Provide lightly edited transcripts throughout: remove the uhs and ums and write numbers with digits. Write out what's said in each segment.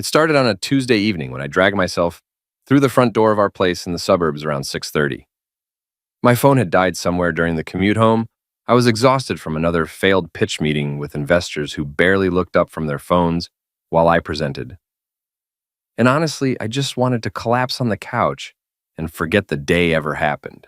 It started on a Tuesday evening when I dragged myself through the front door of our place in the suburbs around 6:30. My phone had died somewhere during the commute home. I was exhausted from another failed pitch meeting with investors who barely looked up from their phones while I presented. And honestly, I just wanted to collapse on the couch and forget the day ever happened.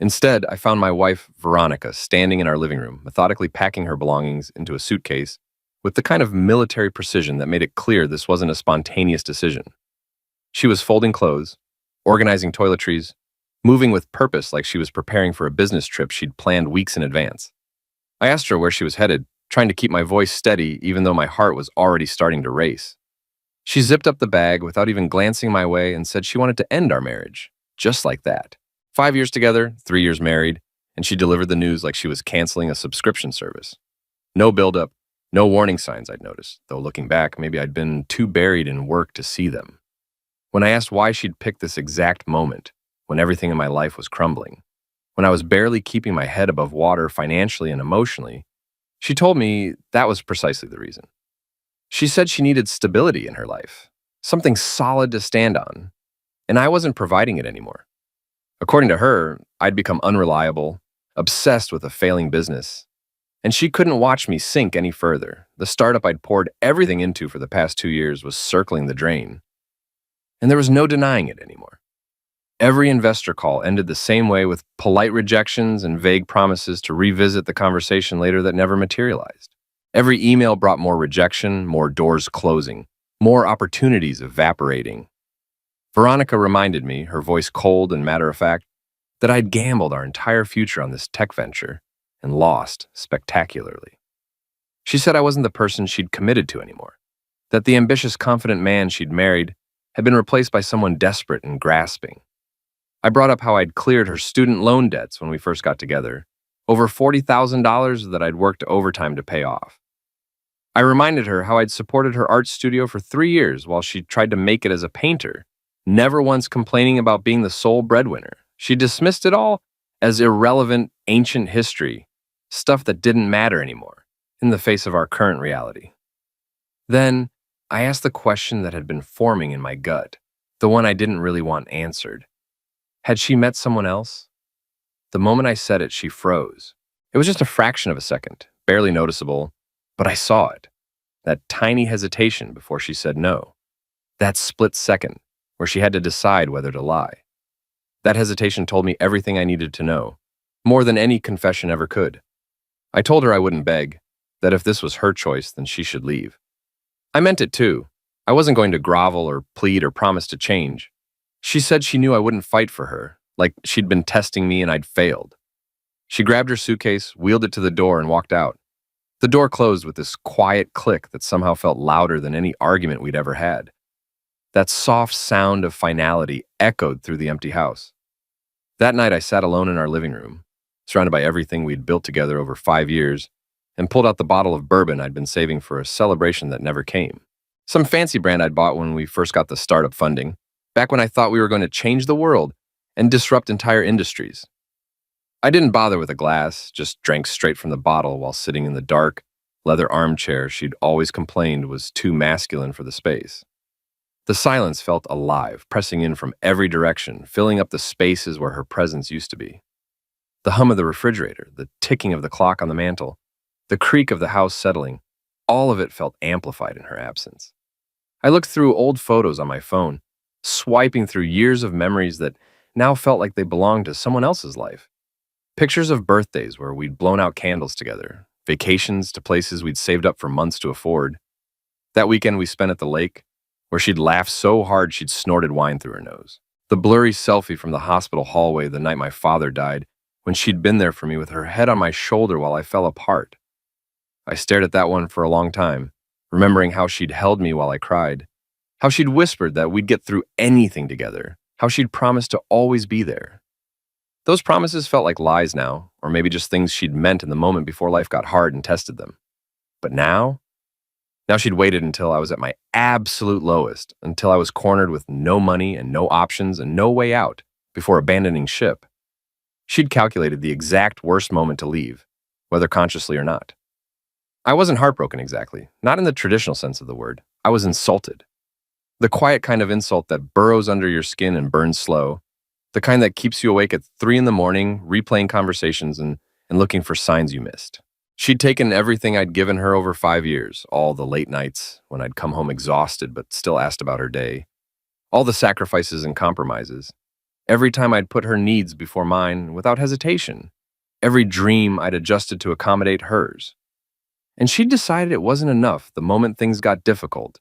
Instead, I found my wife, Veronica, standing in our living room, methodically packing her belongings into a suitcase with the kind of military precision that made it clear this wasn't a spontaneous decision. She was folding clothes, organizing toiletries, moving with purpose like she was preparing for a business trip she'd planned weeks in advance. I asked her where she was headed, trying to keep my voice steady even though my heart was already starting to race. She zipped up the bag without even glancing my way and said she wanted to end our marriage, just like that. 5 years together, 3 years married, and she delivered the news like she was canceling a subscription service. No buildup, no warning signs I'd noticed, though looking back, maybe I'd been too buried in work to see them. When I asked why she'd picked this exact moment, when everything in my life was crumbling, when I was barely keeping my head above water financially and emotionally, she told me that was precisely the reason. She said she needed stability in her life, something solid to stand on, and I wasn't providing it anymore. According to her, I'd become unreliable, obsessed with a failing business, and she couldn't watch me sink any further. The startup I'd poured everything into for the past 2 years was circling the drain, and there was no denying it anymore. Every investor call ended the same way, with polite rejections and vague promises to revisit the conversation later that never materialized. Every email brought more rejection, more doors closing, more opportunities evaporating. Veronica reminded me, her voice cold and matter-of-fact, that I'd gambled our entire future on this tech venture and lost spectacularly. She said I wasn't the person she'd committed to anymore, that the ambitious, confident man she'd married had been replaced by someone desperate and grasping. I brought up how I'd cleared her student loan debts when we first got together, over $40,000 that I'd worked overtime to pay off. I reminded her how I'd supported her art studio for 3 years while she tried to make it as a painter, never once complaining about being the sole breadwinner. She dismissed it all as irrelevant, ancient history, stuff that didn't matter anymore, in the face of our current reality. Then, I asked the question that had been forming in my gut, the one I didn't really want answered. Had she met someone else? The moment I said it, she froze. It was just a fraction of a second, barely noticeable, but I saw it. That tiny hesitation before she said no. That split second where she had to decide whether to lie. That hesitation told me everything I needed to know, more than any confession ever could. I told her I wouldn't beg, that if this was her choice, then she should leave. I meant it too. I wasn't going to grovel or plead or promise to change. She said she knew I wouldn't fight for her, like she'd been testing me and I'd failed. She grabbed her suitcase, wheeled it to the door, and walked out. The door closed with this quiet click that somehow felt louder than any argument we'd ever had. That soft sound of finality echoed through the empty house. That night I sat alone in our living room, surrounded by everything we'd built together over 5 years, and pulled out the bottle of bourbon I'd been saving for a celebration that never came. Some fancy brand I'd bought when we first got the startup funding, back when I thought we were going to change the world and disrupt entire industries. I didn't bother with a glass, just drank straight from the bottle while sitting in the dark, leather armchair she'd always complained was too masculine for the space. The silence felt alive, pressing in from every direction, filling up the spaces where her presence used to be. The hum of the refrigerator, the ticking of the clock on the mantel, the creak of the house settling, all of it felt amplified in her absence. I looked through old photos on my phone, swiping through years of memories that now felt like they belonged to someone else's life. Pictures of birthdays where we'd blown out candles together, vacations to places we'd saved up for months to afford. That weekend we spent at the lake, where she'd laughed so hard she'd snorted wine through her nose. The blurry selfie from the hospital hallway the night my father died, when she'd been there for me with her head on my shoulder while I fell apart. I stared at that one for a long time, remembering how she'd held me while I cried, how she'd whispered that we'd get through anything together, how she'd promised to always be there. Those promises felt like lies now, or maybe just things she'd meant in the moment before life got hard and tested them. But now she'd waited until I was at my absolute lowest, until I was cornered with no money and no options and no way out, before abandoning ship. She'd calculated the exact worst moment to leave, whether consciously or not. I wasn't heartbroken exactly, not in the traditional sense of the word. I was insulted. The quiet kind of insult that burrows under your skin and burns slow. The kind that keeps you awake at 3 in the morning, replaying conversations and looking for signs you missed. She'd taken everything I'd given her over 5 years, all the late nights when I'd come home exhausted but still asked about her day, all the sacrifices and compromises, every time I'd put her needs before mine without hesitation, every dream I'd adjusted to accommodate hers. And she'd decided it wasn't enough the moment things got difficult,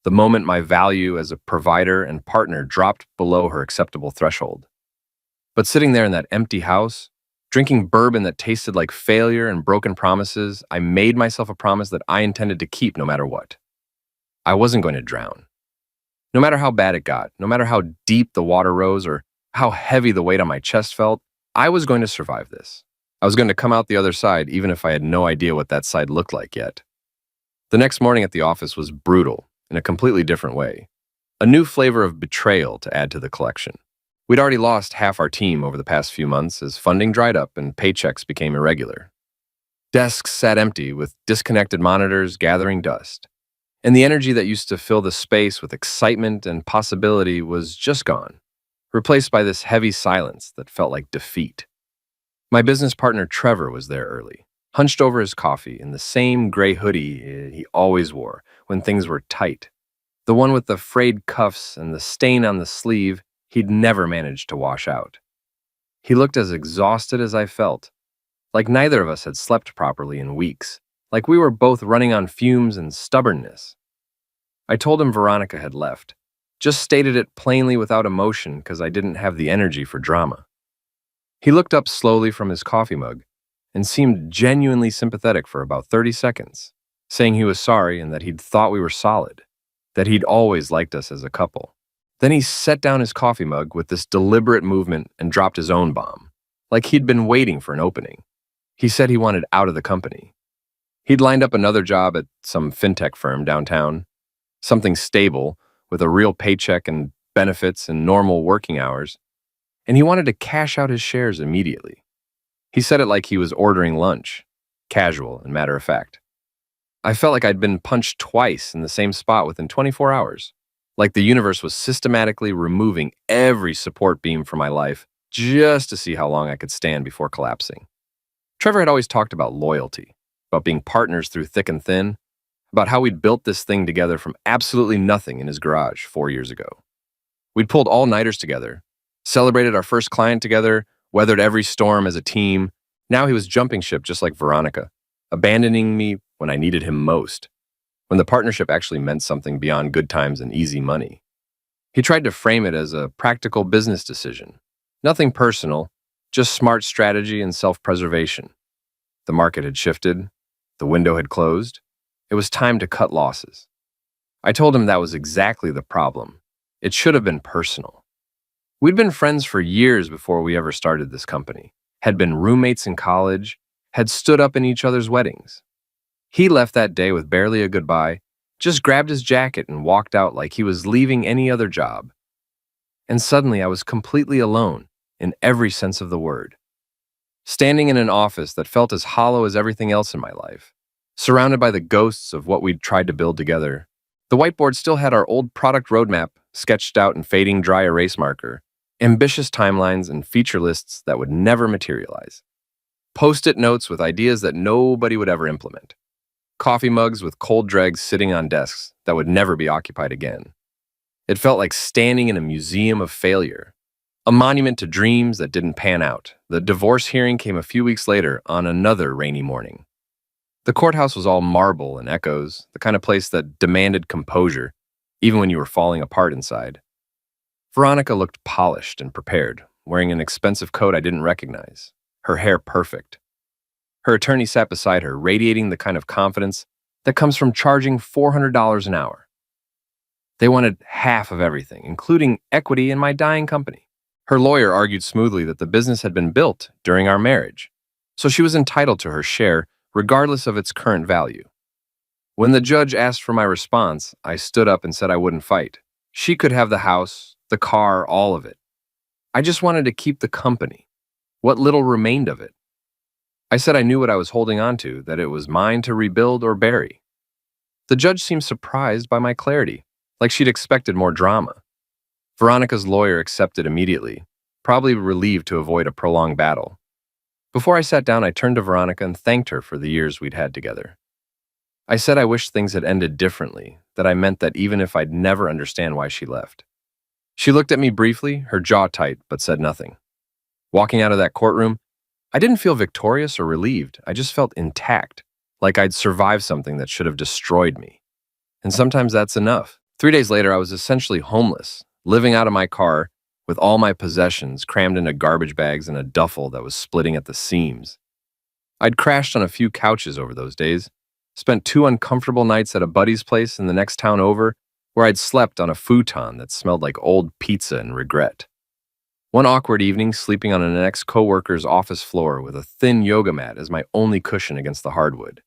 the moment my value as a provider and partner dropped below her acceptable threshold. But sitting there in that empty house, drinking bourbon that tasted like failure and broken promises, I made myself a promise that I intended to keep no matter what. I wasn't going to drown. No matter how bad it got, no matter how deep the water rose or how heavy the weight on my chest felt, I was going to survive this. I was going to come out the other side even if I had no idea what that side looked like yet. The next morning at the office was brutal in a completely different way. A new flavor of betrayal to add to the collection. We'd already lost half our team over the past few months as funding dried up and paychecks became irregular. Desks sat empty with disconnected monitors gathering dust. And the energy that used to fill the space with excitement and possibility was just gone, replaced by this heavy silence that felt like defeat. My business partner Trevor was there early, hunched over his coffee in the same gray hoodie he always wore when things were tight, the one with the frayed cuffs and the stain on the sleeve he'd never managed to wash out. He looked as exhausted as I felt, like neither of us had slept properly in weeks, like we were both running on fumes and stubbornness. I told him Veronica had left, just stated it plainly without emotion because I didn't have the energy for drama. He looked up slowly from his coffee mug and seemed genuinely sympathetic for about 30 seconds, saying he was sorry and that he'd thought we were solid, that he'd always liked us as a couple. Then he set down his coffee mug with this deliberate movement and dropped his own bomb, like he'd been waiting for an opening. He said he wanted out of the company. He'd lined up another job at some fintech firm downtown, something stable with a real paycheck and benefits and normal working hours, and he wanted to cash out his shares immediately. He said it like he was ordering lunch, casual and matter of fact. I felt like I'd been punched twice in the same spot within 24 hours, like the universe was systematically removing every support beam from my life just to see how long I could stand before collapsing. Trevor had always talked about loyalty, about being partners through thick and thin, about how we'd built this thing together from absolutely nothing in his garage 4 years ago. We'd pulled all-nighters together, celebrated our first client together, weathered every storm as a team. Now he was jumping ship just like Veronica, abandoning me when I needed him most, when the partnership actually meant something beyond good times and easy money. He tried to frame it as a practical business decision. Nothing personal, just smart strategy and self-preservation. The market had shifted. The window had closed. It was time to cut losses. I told him that was exactly the problem. It should have been personal. We'd been friends for years before we ever started this company, had been roommates in college, had stood up in each other's weddings. He left that day with barely a goodbye, just grabbed his jacket and walked out like he was leaving any other job. And suddenly I was completely alone in every sense of the word. Standing in an office that felt as hollow as everything else in my life, surrounded by the ghosts of what we'd tried to build together. The whiteboard still had our old product roadmap sketched out in fading dry erase marker, ambitious timelines and feature lists that would never materialize. Post-it notes with ideas that nobody would ever implement. Coffee mugs with cold dregs sitting on desks that would never be occupied again. It felt like standing in a museum of failure, a monument to dreams that didn't pan out. The divorce hearing came a few weeks later on another rainy morning. The courthouse was all marble and echoes, the kind of place that demanded composure, even when you were falling apart inside. Veronica looked polished and prepared, wearing an expensive coat I didn't recognize, her hair perfect. Her attorney sat beside her, radiating the kind of confidence that comes from charging $400 an hour. They wanted half of everything, including equity in my dying company. Her lawyer argued smoothly that the business had been built during our marriage, so she was entitled to her share regardless of its current value. When the judge asked for my response, I stood up and said I wouldn't fight. She could have the house, the car, all of it. I just wanted to keep the company, what little remained of it. I said I knew what I was holding on to, that it was mine to rebuild or bury. The judge seemed surprised by my clarity, like she'd expected more drama. Veronica's lawyer accepted immediately, probably relieved to avoid a prolonged battle. Before I sat down, I turned to Veronica and thanked her for the years we'd had together. I said I wished things had ended differently, that I meant that even if I'd never understand why she left. She looked at me briefly, her jaw tight, but said nothing. Walking out of that courtroom, I didn't feel victorious or relieved. I just felt intact, like I'd survived something that should have destroyed me. And sometimes that's enough. 3 days later, I was essentially homeless, living out of my car with all my possessions crammed into garbage bags and a duffel that was splitting at the seams. I'd crashed on a few couches over those days, spent 2 uncomfortable nights at a buddy's place in the next town over, where I'd slept on a futon that smelled like old pizza and regret. One awkward evening, sleeping on an ex-coworker's office floor with a thin yoga mat as my only cushion against the hardwood.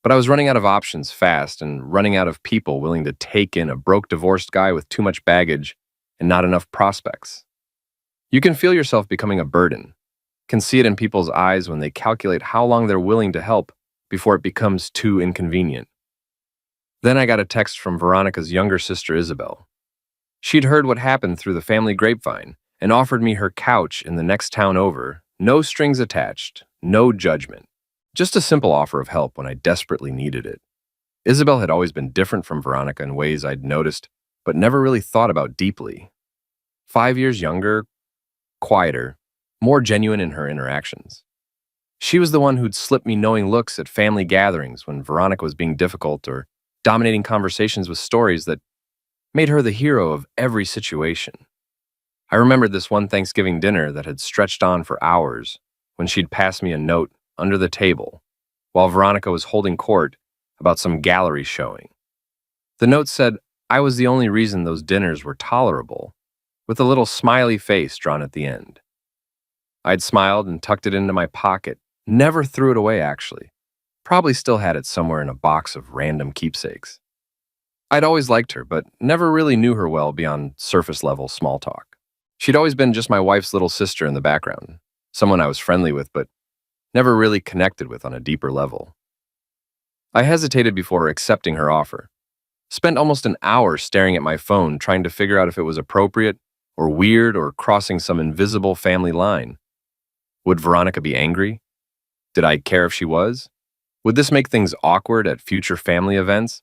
But I was running out of options fast and running out of people willing to take in a broke divorced guy with too much baggage and not enough prospects. You can feel yourself becoming a burden, can see it in people's eyes when they calculate how long they're willing to help before it becomes too inconvenient. Then I got a text from Veronica's younger sister, Isabel. She'd heard what happened through the family grapevine and offered me her couch in the next town over, no strings attached, no judgment. Just a simple offer of help when I desperately needed it. Isabel had always been different from Veronica in ways I'd noticed, but never really thought about deeply. 5 years younger, quieter, more genuine in her interactions. She was the one who'd slip me knowing looks at family gatherings when Veronica was being difficult or dominating conversations with stories that made her the hero of every situation. I remembered this one Thanksgiving dinner that had stretched on for hours when she'd passed me a note under the table while Veronica was holding court about some gallery showing. The note said I was the only reason those dinners were tolerable, with a little smiley face drawn at the end. I'd smiled and tucked it into my pocket, never threw it away actually. Probably still had it somewhere in a box of random keepsakes. I'd always liked her, but never really knew her well beyond surface-level small talk. She'd always been just my wife's little sister in the background, someone I was friendly with but never really connected with on a deeper level. I hesitated before accepting her offer. Spent almost an hour staring at my phone trying to figure out if it was appropriate or weird or crossing some invisible family line. Would Veronica be angry? Did I care if she was? Would this make things awkward at future family events?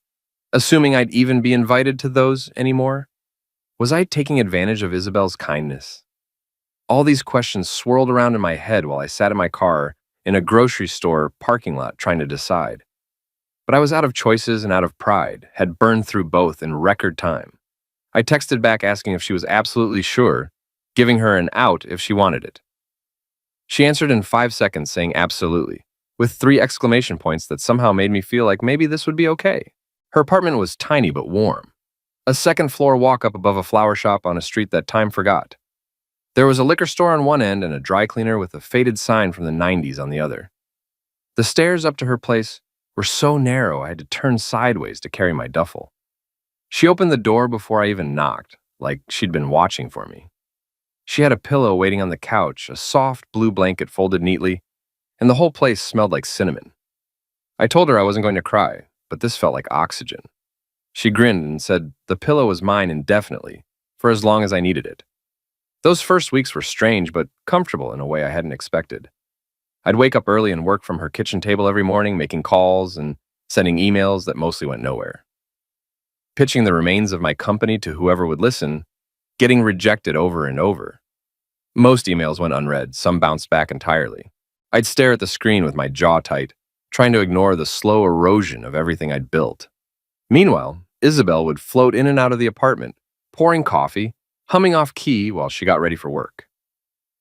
Assuming I'd even be invited to those anymore? Was I taking advantage of Isabel's kindness? All these questions swirled around in my head while I sat in my car in a grocery store parking lot trying to decide. But I was out of choices and out of pride, had burned through both in record time. I texted back asking if she was absolutely sure, giving her an out if she wanted it. She answered in 5 seconds saying absolutely, with 3 exclamation points that somehow made me feel like maybe this would be okay. Her apartment was tiny but warm. A second-floor walk up above a flower shop on a street that time forgot. There was a liquor store on one end and a dry cleaner with a faded sign from the 90s on the other. The stairs up to her place were so narrow I had to turn sideways to carry my duffel. She opened the door before I even knocked, like she'd been watching for me. She had a pillow waiting on the couch, a soft blue blanket folded neatly, and the whole place smelled like cinnamon. I told her I wasn't going to cry, but this felt like oxygen. She grinned and said the pillow was mine indefinitely, for as long as I needed it. Those first weeks were strange but comfortable in a way I hadn't expected. I'd wake up early and work from her kitchen table every morning, making calls and sending emails that mostly went nowhere. Pitching the remains of my company to whoever would listen, getting rejected over and over. Most emails went unread, some bounced back entirely. I'd stare at the screen with my jaw tight, trying to ignore the slow erosion of everything I'd built. Meanwhile, Isabel would float in and out of the apartment, pouring coffee, humming off key while she got ready for work.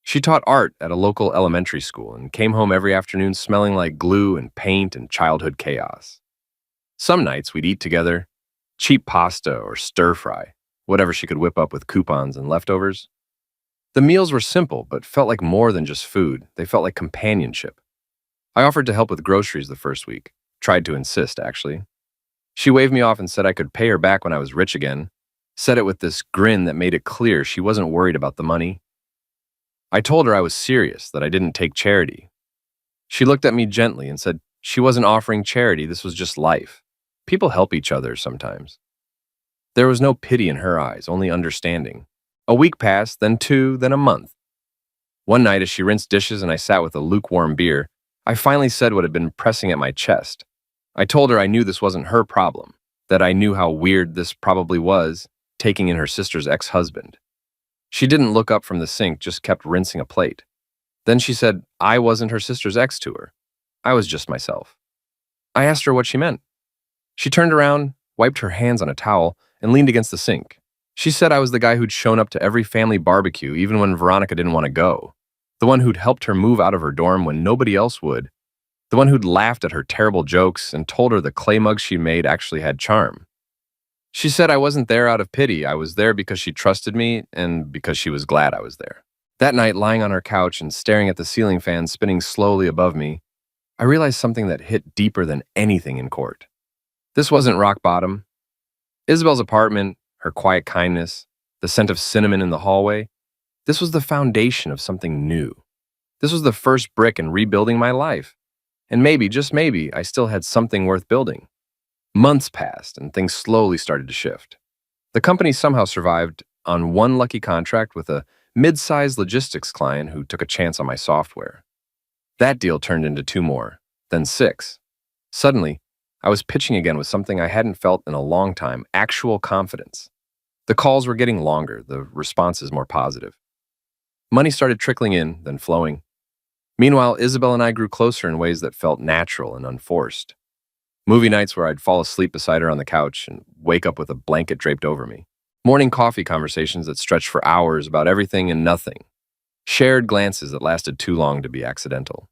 She taught art at a local elementary school and came home every afternoon smelling like glue and paint and childhood chaos. Some nights we'd eat together, cheap pasta or stir-fry, whatever she could whip up with coupons and leftovers. The meals were simple but felt like more than just food. They felt like companionship. I offered to help with groceries the first week, tried to insist, actually. She waved me off and said I could pay her back when I was rich again, said it with this grin that made it clear she wasn't worried about the money. I told her I was serious, that I didn't take charity. She looked at me gently and said she wasn't offering charity, this was just life. People help each other sometimes. There was no pity in her eyes, only understanding. A week passed, then two, then a month. One night, as she rinsed dishes and I sat with a lukewarm beer, I finally said what had been pressing at my chest. I told her I knew this wasn't her problem, that I knew how weird this probably was, taking in her sister's ex-husband. She didn't look up from the sink, just kept rinsing a plate. Then she said I wasn't her sister's ex to her. I was just myself. I asked her what she meant. She turned around, wiped her hands on a towel, and leaned against the sink. She said I was the guy who'd shown up to every family barbecue, even when Veronica didn't want to go. The one who'd helped her move out of her dorm when nobody else would. The one who'd laughed at her terrible jokes and told her the clay mugs she made actually had charm. She said I wasn't there out of pity. I was there because she trusted me and because she was glad I was there. That night, lying on her couch and staring at the ceiling fan spinning slowly above me, I realized something that hit deeper than anything in court. This wasn't rock bottom. Isabel's apartment, her quiet kindness, the scent of cinnamon in the hallway, this was the foundation of something new. This was the first brick in rebuilding my life. And maybe, just maybe, I still had something worth building. Months passed and things slowly started to shift. The company somehow survived on one lucky contract with a mid-sized logistics client who took a chance on my software. That deal turned into two more, then six. Suddenly, I was pitching again with something I hadn't felt in a long time, actual confidence. The calls were getting longer, the responses more positive. Money started trickling in, then flowing. Meanwhile, Isabel and I grew closer in ways that felt natural and unforced. Movie nights where I'd fall asleep beside her on the couch and wake up with a blanket draped over me. Morning coffee conversations that stretched for hours about everything and nothing. Shared glances that lasted too long to be accidental.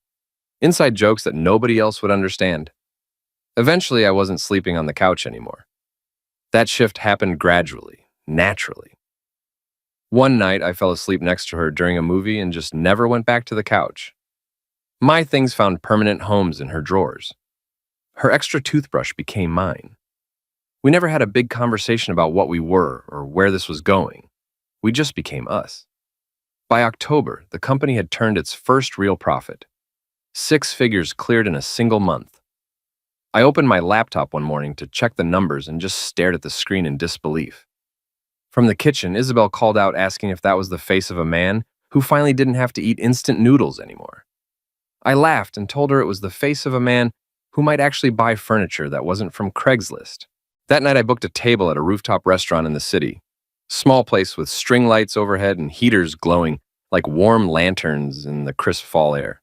Inside jokes that nobody else would understand. Eventually, I wasn't sleeping on the couch anymore. That shift happened gradually, naturally. One night, I fell asleep next to her during a movie and just never went back to the couch. My things found permanent homes in her drawers. Her extra toothbrush became mine. We never had a big conversation about what we were or where this was going. We just became us. By October, the company had turned its first real profit. 6 figures cleared in a single month. I opened my laptop one morning to check the numbers and just stared at the screen in disbelief. From the kitchen, Isabel called out asking if that was the face of a man who finally didn't have to eat instant noodles anymore. I laughed and told her it was the face of a man who might actually buy furniture that wasn't from Craigslist. That night I booked a table at a rooftop restaurant in the city. Small place with string lights overhead and heaters glowing like warm lanterns in the crisp fall air.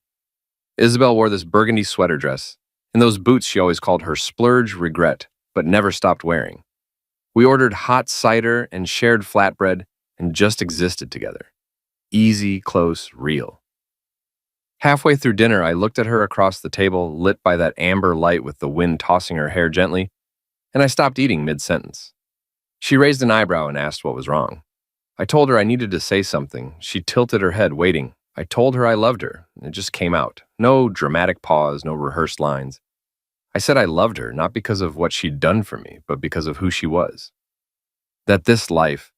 Isabel wore this burgundy sweater dress, and those boots she always called her splurge regret, but never stopped wearing. We ordered hot cider and shared flatbread and just existed together. Easy, close, real. Halfway through dinner, I looked at her across the table, lit by that amber light with the wind tossing her hair gently, and I stopped eating mid-sentence. She raised an eyebrow and asked what was wrong. I told her I needed to say something. She tilted her head, waiting. I told her I loved her. It just came out. No dramatic pause, no rehearsed lines. I said I loved her, not because of what she'd done for me, but because of who she was. That this life,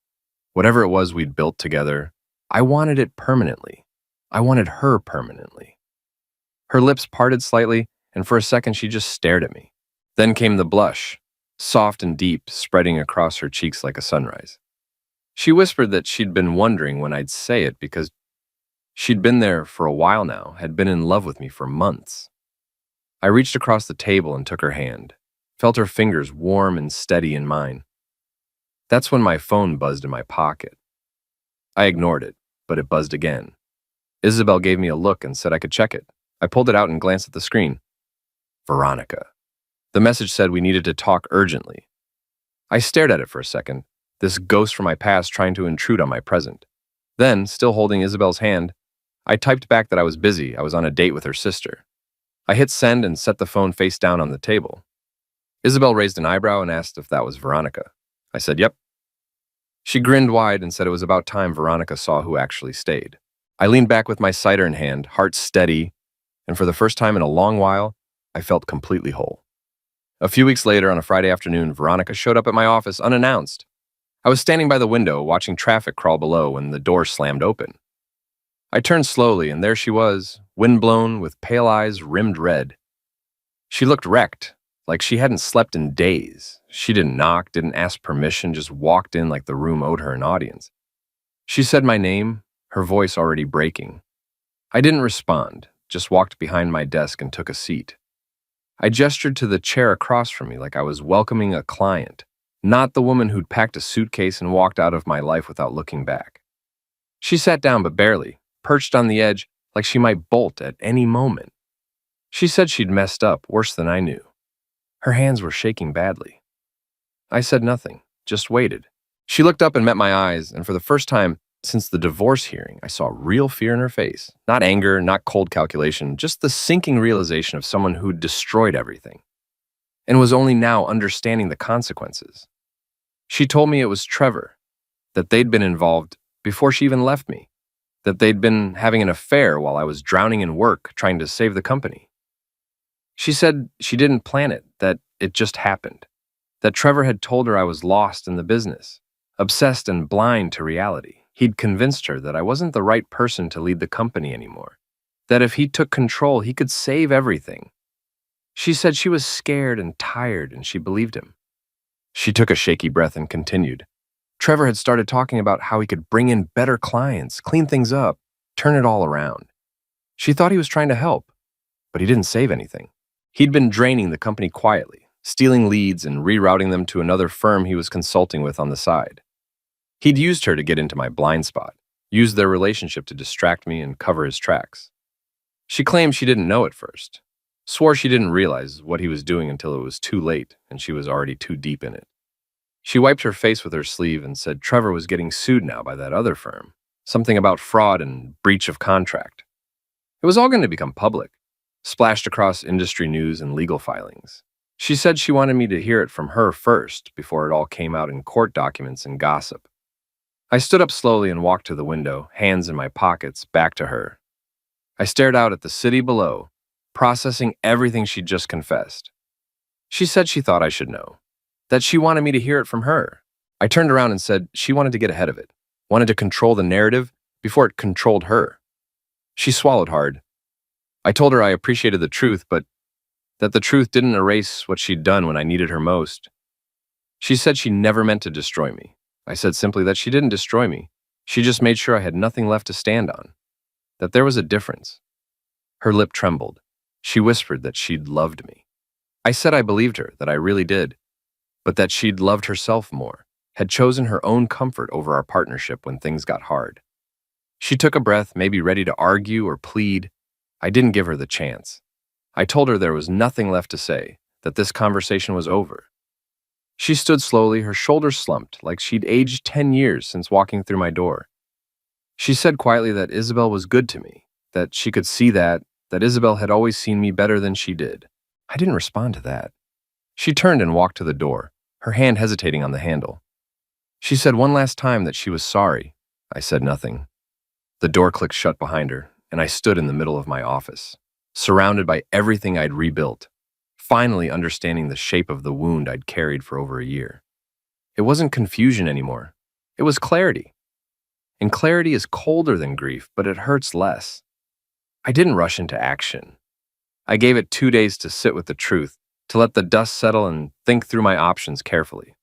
whatever it was we'd built together, I wanted it permanently. I wanted her permanently. Her lips parted slightly, and for a second she just stared at me. Then came the blush, soft and deep, spreading across her cheeks like a sunrise. She whispered that she'd been wondering when I'd say it because she'd been there for a while now, had been in love with me for months. I reached across the table and took her hand, felt her fingers warm and steady in mine. That's when my phone buzzed in my pocket. I ignored it, but it buzzed again. Isabel gave me a look and said I could check it. I pulled it out and glanced at the screen. Veronica. The message said we needed to talk urgently. I stared at it for a second, this ghost from my past trying to intrude on my present. Then, still holding Isabel's hand, I typed back that I was busy. I was on a date with her sister. I hit send and set the phone face down on the table. Isabel raised an eyebrow and asked if that was Veronica. I said, yep. She grinned wide and said it was about time Veronica saw who actually stayed. I leaned back with my cider in hand, heart steady, and for the first time in a long while, I felt completely whole. A few weeks later, on a Friday afternoon, Veronica showed up at my office unannounced. I was standing by the window, watching traffic crawl below when the door slammed open. I turned slowly, and there she was, windblown, with pale eyes rimmed red. She looked wrecked, like she hadn't slept in days. She didn't knock, didn't ask permission, just walked in like the room owed her an audience. She said my name, her voice already breaking. I didn't respond, just walked behind my desk and took a seat. I gestured to the chair across from me like I was welcoming a client, not the woman who'd packed a suitcase and walked out of my life without looking back. She sat down, but barely, perched on the edge like she might bolt at any moment. She said she'd messed up worse than I knew. Her hands were shaking badly. I said nothing, just waited. She looked up and met my eyes, and for the first time since the divorce hearing, I saw real fear in her face. Not anger, not cold calculation, just the sinking realization of someone who'd destroyed everything and was only now understanding the consequences. She told me it was Trevor, that they'd been involved before she even left me, that they'd been having an affair while I was drowning in work trying to save the company. She said she didn't plan it, that it just happened, that Trevor had told her I was lost in the business, obsessed and blind to reality. He'd convinced her that I wasn't the right person to lead the company anymore, that if he took control, he could save everything. She said she was scared and tired, and she believed him. She took a shaky breath and continued. Trevor had started talking about how he could bring in better clients, clean things up, turn it all around. She thought he was trying to help, but he didn't save anything. He'd been draining the company quietly, stealing leads and rerouting them to another firm he was consulting with on the side. He'd used her to get into my blind spot, used their relationship to distract me and cover his tracks. She claimed she didn't know at first, swore she didn't realize what he was doing until it was too late and she was already too deep in it. She wiped her face with her sleeve and said Trevor was getting sued now by that other firm, something about fraud and breach of contract. It was all going to become public, splashed across industry news and legal filings. She said she wanted me to hear it from her first before it all came out in court documents and gossip. I stood up slowly and walked to the window, hands in my pockets, back to her. I stared out at the city below, processing everything she'd just confessed. She said she thought I should know, that she wanted me to hear it from her. I turned around and said she wanted to get ahead of it, wanted to control the narrative before it controlled her. She swallowed hard. I told her I appreciated the truth, but that the truth didn't erase what she'd done when I needed her most. She said she never meant to destroy me. I said simply that she didn't destroy me. She just made sure I had nothing left to stand on, that there was a difference. Her lip trembled. She whispered that she'd loved me. I said I believed her, that I really did, but that she'd loved herself more, had chosen her own comfort over our partnership when things got hard. She took a breath, maybe ready to argue or plead. I didn't give her the chance. I told her there was nothing left to say, that this conversation was over. She stood slowly, her shoulders slumped, like she'd aged 10 years since walking through my door. She said quietly that Isabel was good to me, that she could see that Isabel had always seen me better than she did. I didn't respond to that. She turned and walked to the door, her hand hesitating on the handle. She said one last time that she was sorry. I said nothing. The door clicked shut behind her, and I stood in the middle of my office, surrounded by everything I'd rebuilt, finally understanding the shape of the wound I'd carried for over a year. It wasn't confusion anymore. It was clarity. And clarity is colder than grief, but it hurts less. I didn't rush into action. I gave it 2 days to sit with the truth, to let the dust settle and think through my options carefully.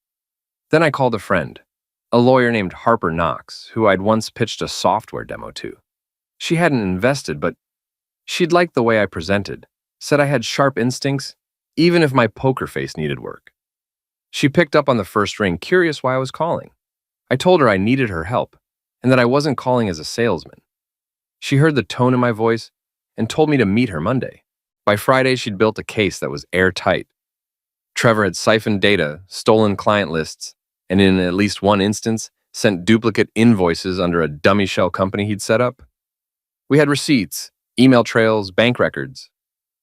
Then I called a friend, a lawyer named Harper Knox, who I'd once pitched a software demo to. She hadn't invested, but she'd liked the way I presented, said I had sharp instincts, even if my poker face needed work. She picked up on the first ring, curious why I was calling. I told her I needed her help, and that I wasn't calling as a salesman. She heard the tone in my voice and told me to meet her Monday. By Friday, she'd built a case that was airtight. Trevor had siphoned data, stolen client lists, and in at least one instance, sent duplicate invoices under a dummy shell company he'd set up. We had receipts, email trails, bank records.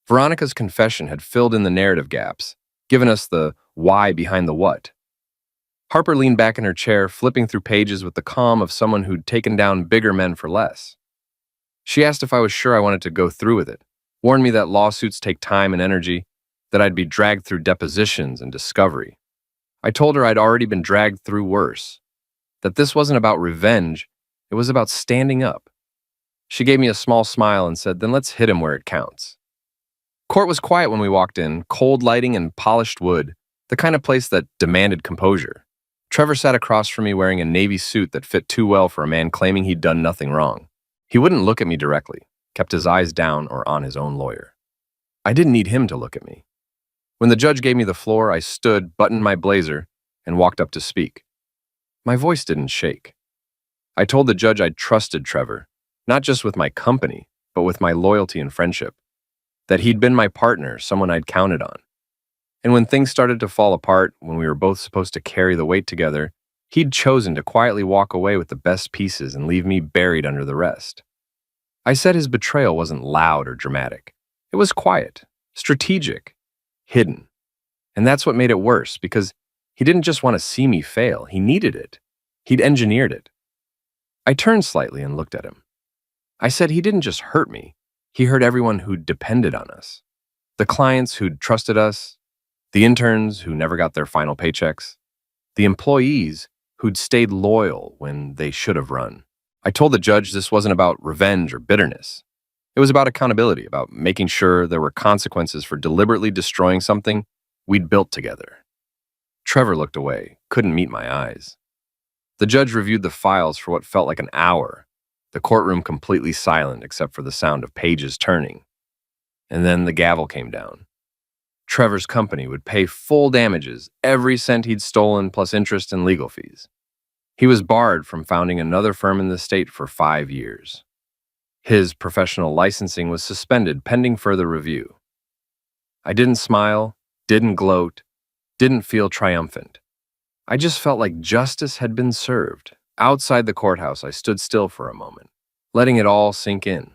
Veronica's confession had filled in the narrative gaps, given us the why behind the what. Harper leaned back in her chair, flipping through pages with the calm of someone who'd taken down bigger men for less. She asked if I was sure I wanted to go through with it, warned me that lawsuits take time and energy, that I'd be dragged through depositions and discovery. I told her I'd already been dragged through worse, that this wasn't about revenge, it was about standing up. She gave me a small smile and said, then let's hit him where it counts. Court was quiet when we walked in, cold lighting and polished wood, the kind of place that demanded composure. Trevor sat across from me wearing a navy suit that fit too well for a man claiming he'd done nothing wrong. He wouldn't look at me directly, kept his eyes down or on his own lawyer. I didn't need him to look at me. When the judge gave me the floor, I stood, buttoned my blazer, and walked up to speak. My voice didn't shake. I told the judge I trusted Trevor, not just with my company, but with my loyalty and friendship. That he'd been my partner, someone I'd counted on. And when things started to fall apart, when we were both supposed to carry the weight together, he'd chosen to quietly walk away with the best pieces and leave me buried under the rest. I said his betrayal wasn't loud or dramatic. It was quiet, strategic, hidden. And that's what made it worse, because he didn't just want to see me fail, he needed it. He'd engineered it. I turned slightly and looked at him. I said he didn't just hurt me, he hurt everyone who'd depended on us. The clients who'd trusted us, the interns who never got their final paychecks, the employees who'd stayed loyal when they should have run. I told the judge this wasn't about revenge or bitterness. It was about accountability, about making sure there were consequences for deliberately destroying something we'd built together. Trevor looked away, couldn't meet my eyes. The judge reviewed the files for what felt like an hour, the courtroom completely silent except for the sound of pages turning. And then the gavel came down. Trevor's company would pay full damages, every cent he'd stolen plus interest and legal fees. He was barred from founding another firm in the state for 5 years. His professional licensing was suspended pending further review. I didn't smile, didn't gloat, didn't feel triumphant. I just felt like justice had been served. Outside the courthouse, I stood still for a moment, letting it all sink in.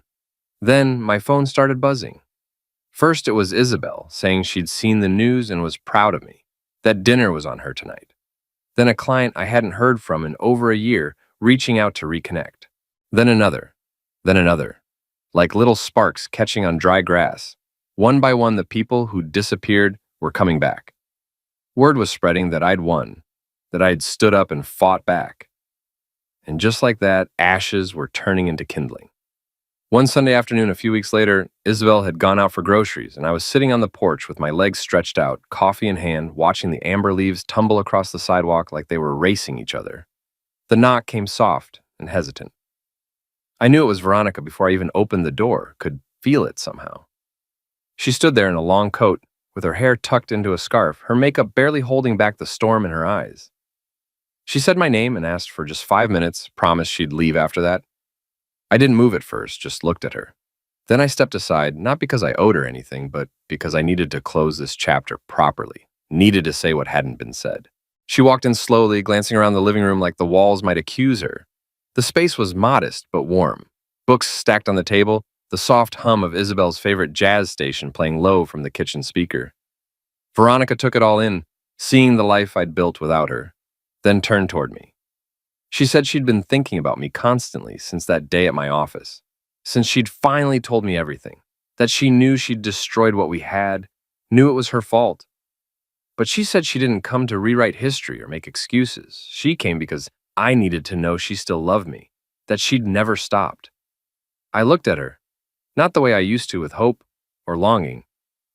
Then my phone started buzzing. First, it was Isabel, saying she'd seen the news and was proud of me, that dinner was on her tonight. Then a client I hadn't heard from in over a year, reaching out to reconnect. Then another, like little sparks catching on dry grass. One by one, the people who'd disappeared were coming back. Word was spreading that I'd won, that I'd stood up and fought back. And just like that, ashes were turning into kindling. One Sunday afternoon, a few weeks later, Isabel had gone out for groceries, and I was sitting on the porch with my legs stretched out, coffee in hand, watching the amber leaves tumble across the sidewalk like they were racing each other. The knock came soft and hesitant. I knew it was Veronica before I even opened the door, could feel it somehow. She stood there in a long coat, with her hair tucked into a scarf, her makeup barely holding back the storm in her eyes. She said my name and asked for just 5 minutes, promised she'd leave after that. I didn't move at first, just looked at her. Then I stepped aside, not because I owed her anything, but because I needed to close this chapter properly, needed to say what hadn't been said. She walked in slowly, glancing around the living room like the walls might accuse her. The space was modest but warm. Books stacked on the table, the soft hum of Isabel's favorite jazz station playing low from the kitchen speaker. Veronica took it all in, seeing the life I'd built without her, then turned toward me. She said she'd been thinking about me constantly since that day at my office, since she'd finally told me everything, that she knew she'd destroyed what we had, knew it was her fault. But she said she didn't come to rewrite history or make excuses. She came because I needed to know she still loved me, that she'd never stopped. I looked at her, not the way I used to with hope or longing,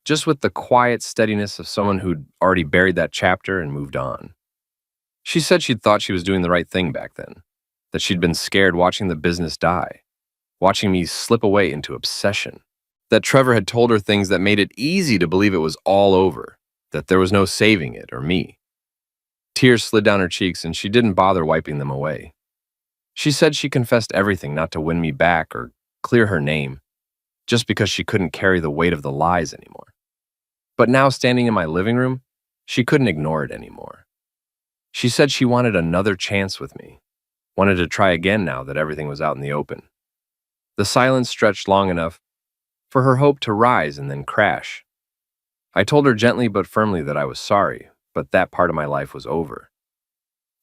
just with the quiet steadiness of someone who'd already buried that chapter and moved on. She said she'd thought she was doing the right thing back then, that she'd been scared watching the business die, watching me slip away into obsession, that Trevor had told her things that made it easy to believe it was all over, that there was no saving it or me. Tears slid down her cheeks and she didn't bother wiping them away. She said she confessed everything not to win me back or clear her name, just because she couldn't carry the weight of the lies anymore. But now standing in my living room, she couldn't ignore it anymore. She said she wanted another chance with me, wanted to try again now that everything was out in the open. The silence stretched long enough for her hope to rise and then crash. I told her gently but firmly that I was sorry, but that part of my life was over.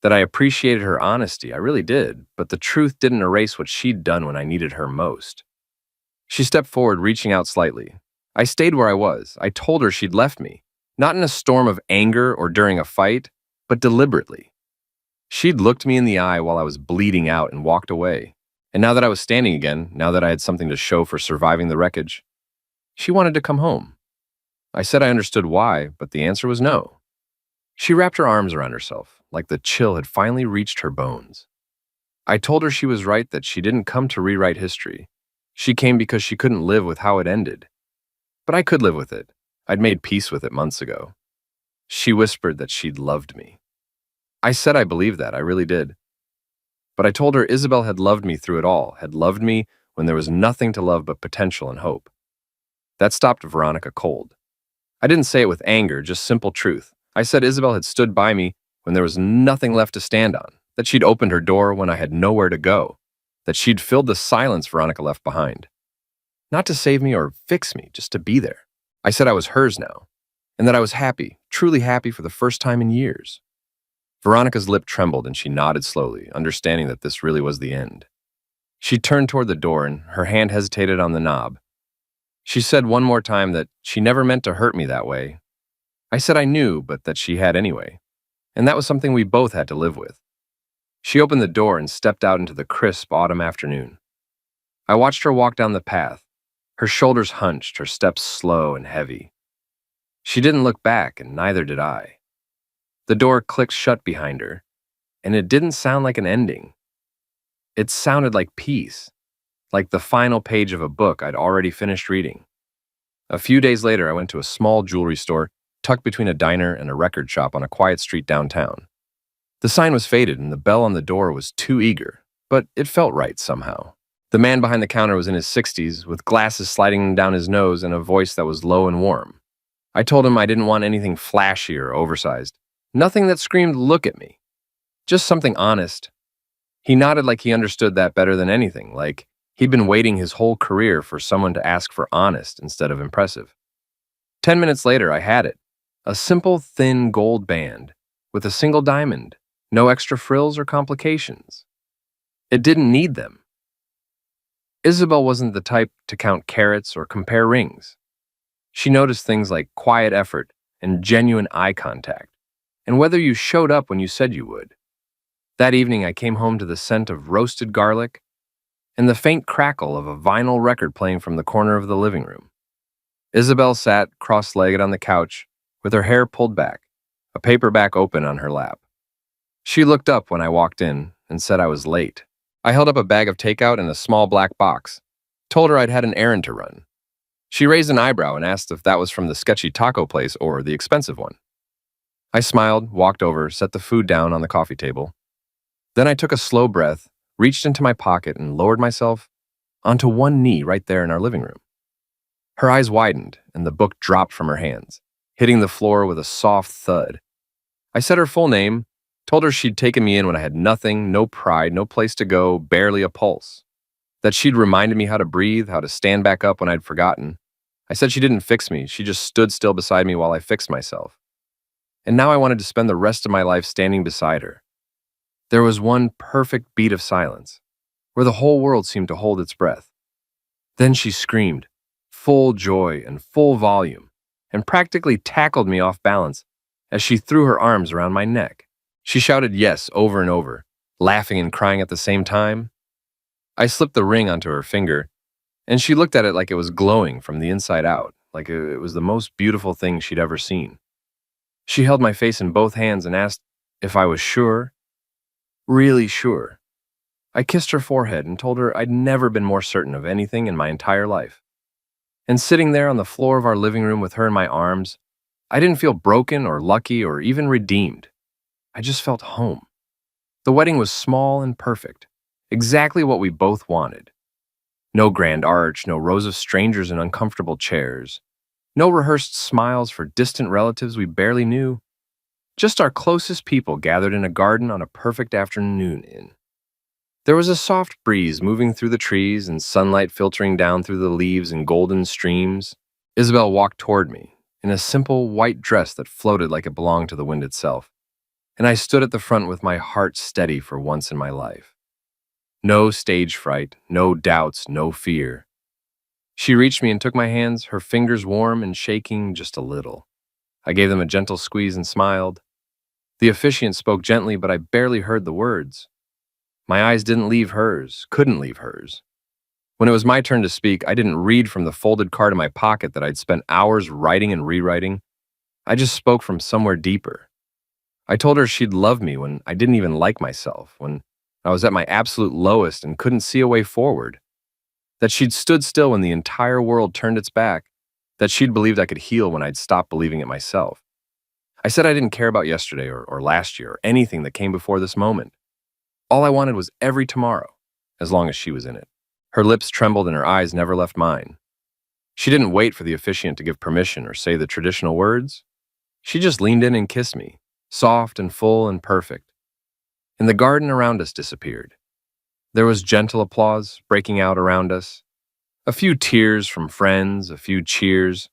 That I appreciated her honesty, I really did, but the truth didn't erase what she'd done when I needed her most. She stepped forward, reaching out slightly. I stayed where I was. I told her she'd left me, not in a storm of anger or during a fight, but deliberately. She'd looked me in the eye while I was bleeding out and walked away. And now that I was standing again, now that I had something to show for surviving the wreckage, she wanted to come home. I said I understood why, but the answer was no. She wrapped her arms around herself, like the chill had finally reached her bones. I told her she was right, that she didn't come to rewrite history. She came because she couldn't live with how it ended. But I could live with it. I'd made peace with it months ago. She whispered that she'd loved me. I said I believed that, I really did. But I told her Isabel had loved me through it all, had loved me when there was nothing to love but potential and hope. That stopped Veronica cold. I didn't say it with anger, just simple truth. I said Isabel had stood by me when there was nothing left to stand on, that she'd opened her door when I had nowhere to go, that she'd filled the silence Veronica left behind. Not to save me or fix me, just to be there. I said I was hers now, and that I was happy, truly happy for the first time in years. Veronica's lip trembled and she nodded slowly, understanding that this really was the end. She turned toward the door and her hand hesitated on the knob. She said one more time that she never meant to hurt me that way. I said I knew, but that she had anyway, and that was something we both had to live with. She opened the door and stepped out into the crisp autumn afternoon. I watched her walk down the path, her shoulders hunched, her steps slow and heavy. She didn't look back, and neither did I. The door clicked shut behind her, and it didn't sound like an ending. It sounded like peace, like the final page of a book I'd already finished reading. A few days later, I went to a small jewelry store tucked between a diner and a record shop on a quiet street downtown. The sign was faded and the bell on the door was too eager, but it felt right somehow. The man behind the counter was in his 60s, with glasses sliding down his nose and a voice that was low and warm. I told him I didn't want anything flashy or oversized. Nothing that screamed, "Look at me." Just something honest. He nodded like he understood that better than anything, like he'd been waiting his whole career for someone to ask for honest instead of impressive. 10 minutes later, I had it. A simple, thin gold band with a single diamond, no extra frills or complications. It didn't need them. Isabel wasn't the type to count carats or compare rings. She noticed things like quiet effort and genuine eye contact, and whether you showed up when you said you would. That evening, I came home to the scent of roasted garlic and the faint crackle of a vinyl record playing from the corner of the living room. Isabel sat cross-legged on the couch with her hair pulled back, a paperback open on her lap. She looked up when I walked in and said I was late. I held up a bag of takeout and a small black box, told her I'd had an errand to run. She raised an eyebrow and asked if that was from the sketchy taco place or the expensive one. I smiled, walked over, set the food down on the coffee table. Then I took a slow breath, reached into my pocket, and lowered myself onto one knee right there in our living room. Her eyes widened, and the book dropped from her hands, hitting the floor with a soft thud. I said her full name, told her she'd taken me in when I had nothing, no pride, no place to go, barely a pulse. That she'd reminded me how to breathe, how to stand back up when I'd forgotten. I said she didn't fix me, she just stood still beside me while I fixed myself. And now I wanted to spend the rest of my life standing beside her. There was one perfect beat of silence, where the whole world seemed to hold its breath. Then she screamed, full joy and full volume, and practically tackled me off balance as she threw her arms around my neck. She shouted yes over and over, laughing and crying at the same time. I slipped the ring onto her finger, and she looked at it like it was glowing from the inside out, like it was the most beautiful thing she'd ever seen. She held my face in both hands and asked if I was sure, really sure. I kissed her forehead and told her I'd never been more certain of anything in my entire life. And sitting there on the floor of our living room with her in my arms, I didn't feel broken or lucky or even redeemed. I just felt home. The wedding was small and perfect, exactly what we both wanted. No grand arch, no rows of strangers in uncomfortable chairs, no rehearsed smiles for distant relatives we barely knew. Just our closest people gathered in a garden on a perfect afternoon in. There was a soft breeze moving through the trees and sunlight filtering down through the leaves in golden streams. Isabel walked toward me in a simple white dress that floated like it belonged to the wind itself, and I stood at the front with my heart steady for once in my life. No stage fright, no doubts, no fear. She reached me and took my hands, her fingers warm and shaking just a little. I gave them a gentle squeeze and smiled. The officiant spoke gently, but I barely heard the words. My eyes didn't leave hers, couldn't leave hers. When it was my turn to speak, I didn't read from the folded card in my pocket that I'd spent hours writing and rewriting. I just spoke from somewhere deeper. I told her she'd love me when I didn't even like myself, when I was at my absolute lowest and couldn't see a way forward. That she'd stood still when the entire world turned its back, that she'd believed I could heal when I'd stopped believing it myself. I said I didn't care about yesterday or last year or anything that came before this moment. All I wanted was every tomorrow, as long as she was in it. Her lips trembled and her eyes never left mine. She didn't wait for the officiant to give permission or say the traditional words. She just leaned in and kissed me, soft and full and perfect. And the garden around us disappeared. There was gentle applause breaking out around us, a few tears from friends, a few cheers.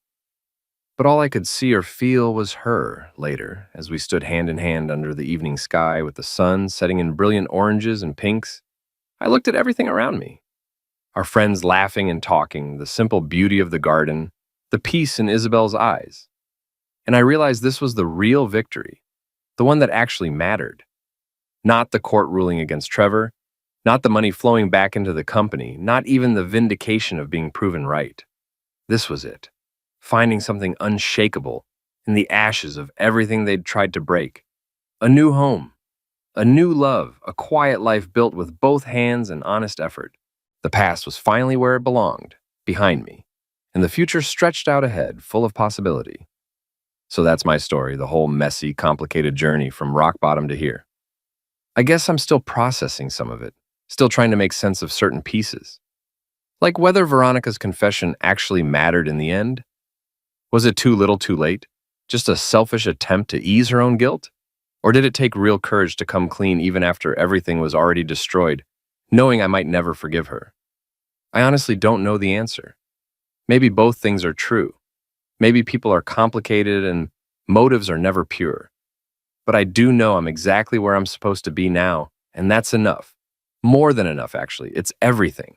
But all I could see or feel was her later, as we stood hand in hand under the evening sky with the sun setting in brilliant oranges and pinks. I looked at everything around me. Our friends laughing and talking, the simple beauty of the garden, the peace in Isabel's eyes. And I realized this was the real victory, the one that actually mattered. Not the court ruling against Trevor, not the money flowing back into the company, not even the vindication of being proven right. This was it, finding something unshakable in the ashes of everything they'd tried to break. A new home, a new love, a quiet life built with both hands and honest effort. The past was finally where it belonged, behind me, and the future stretched out ahead, full of possibility. So that's my story, the whole messy, complicated journey from rock bottom to here. I guess I'm still processing some of it, still trying to make sense of certain pieces. Like whether Veronica's confession actually mattered in the end. Was it too little too late? Just a selfish attempt to ease her own guilt? Or did it take real courage to come clean even after everything was already destroyed, knowing I might never forgive her? I honestly don't know the answer. Maybe both things are true. Maybe people are complicated and motives are never pure. But I do know I'm exactly where I'm supposed to be now, and that's enough. More than enough, actually. It's everything.